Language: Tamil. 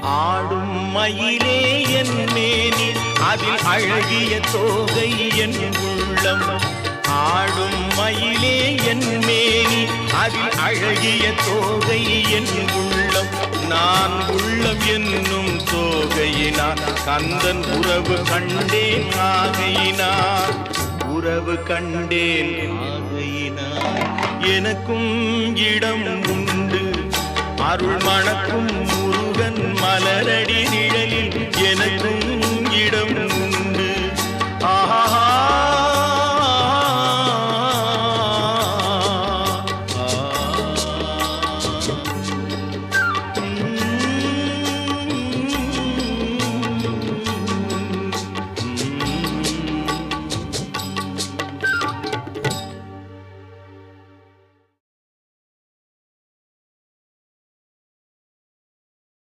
ஆடும் மயிலே என் மேனி அதில் அழகிய தோகை என் உள்ளம். ஆடும் மயிலே என் மேனி அதில் அழகிய தோகை என் உள்ளம். நான் உள்ளம் என்னும் தோகையினார் கந்தன் உறவு கண்டேன் ஆகையினார். உறவு கண்டேன் ஆகையினார். எனக்கும் இடம் உண்டு அருள் மணக்கும்